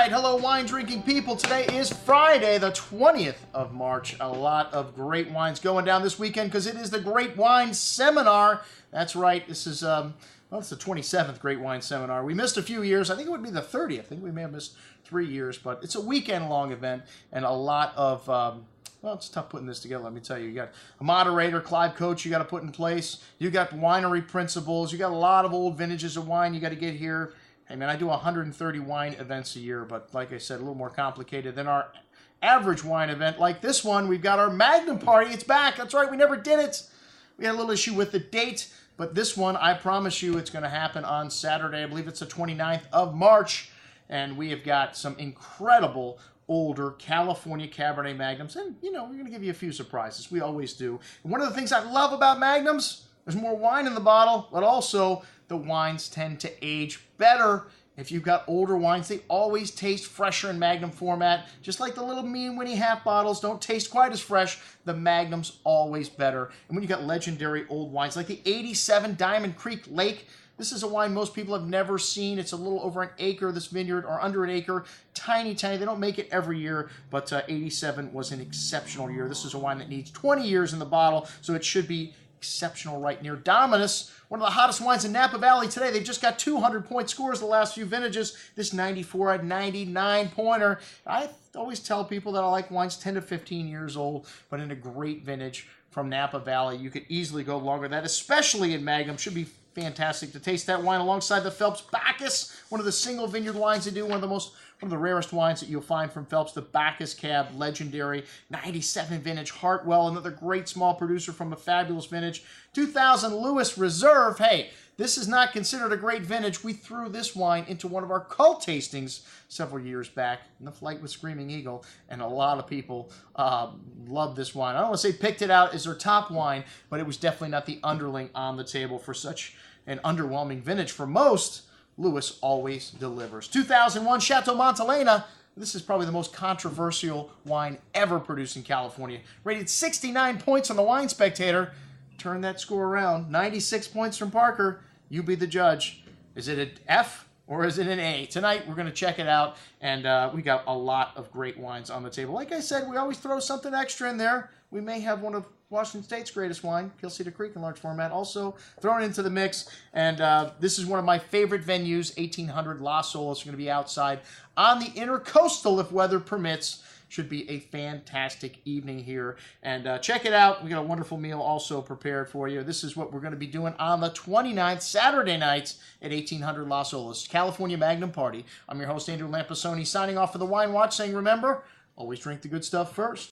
right, hello wine drinking people. Today is Friday, the 20th of March. A lot of great wines going down this weekend because it is the Great Wine Seminar. That's right, this is, well, it's the 27th Great Wine Seminar. We missed a few years. I think it would be the 30th. I think we may have missed 3 years, but it's a weekend-long event and a lot of, well, it's tough putting this together, let me tell you. You got a moderator, Clive Coach, you got to put in place. You got winery principles. You got a lot of old vintages of wine you got to get here. Hey, man, I do 130 wine events a year, but like I said, a little more complicated than our average wine event. Like this one, we've got our Magnum party. It's back. That's right, we never did it. We had a little issue with the date, but this one, I promise you, it's going to happen on Saturday. I believe it's the 29th of March, and we have got some incredible older California Cabernet Magnums, and, you know, we're going to give you a few surprises. We always do. And one of the things I love about Magnums, there's more wine in the bottle, but also the wines tend to age better. If you've got older wines, they always taste fresher in Magnum format. Just like the little mean Winnie half bottles don't taste quite as fresh, the Magnum's always better. And when you got legendary old wines like the 87 Diamond Creek Lake, this is a wine most people have never seen. It's a little over an acre, this vineyard, or under an acre. Tiny, tiny. They don't make it every year, but 87 was an exceptional year. This is a wine that needs 20 years in the bottle, so it should be exceptional right near Dominus. One of the hottest wines in Napa Valley today. They've just got 200-point scores the last few vintages. This 94 at 99-pointer. I always tell people that I like wines 10 to 15 years old, but in a great vintage from Napa Valley, you could easily go longer than that, especially in Magnum. Should be fantastic to taste that wine alongside the Phelps Bacchus, one of the single vineyard wines they do, one of the rarest wines that you'll find from Phelps, the Bacchus Cab, legendary 97 vintage Hartwell, another great small producer from a fabulous vintage. 2000 Lewis Reserve. Hey, this is not considered a great vintage. We threw this wine into one of our cult tastings several years back in the Flight with Screaming Eagle, and a lot of people loved this wine. I don't want to say picked it out as their top wine, but it was definitely not the underling on the table for such an underwhelming vintage. For most, Lewis always delivers. 2001 Chateau Montelena. This is probably the most controversial wine ever produced in California. Rated 69 points on the Wine Spectator. Turn that score around. 96 points from Parker. You be the judge. Is it an F or is it an A? Tonight, we're going to check it out, and we got a lot of great wines on the table. Like I said, we always throw something extra in there. We may have one of Washington State's greatest wine, Kill Cedar Creek in large format, also thrown into the mix. And this is one of my favorite venues, 1800 Las Olas. We're going to be outside on the Intercoastal if weather permits. Should be a fantastic evening here. And check it out. We got a wonderful meal also prepared for you. This is what we're going to be doing on the 29th, Saturday nights at 1800 Las Olas, California Magnum Party. I'm your host, Andrew Lampasoni, signing off for the Wine Watch, saying, remember, always drink the good stuff first.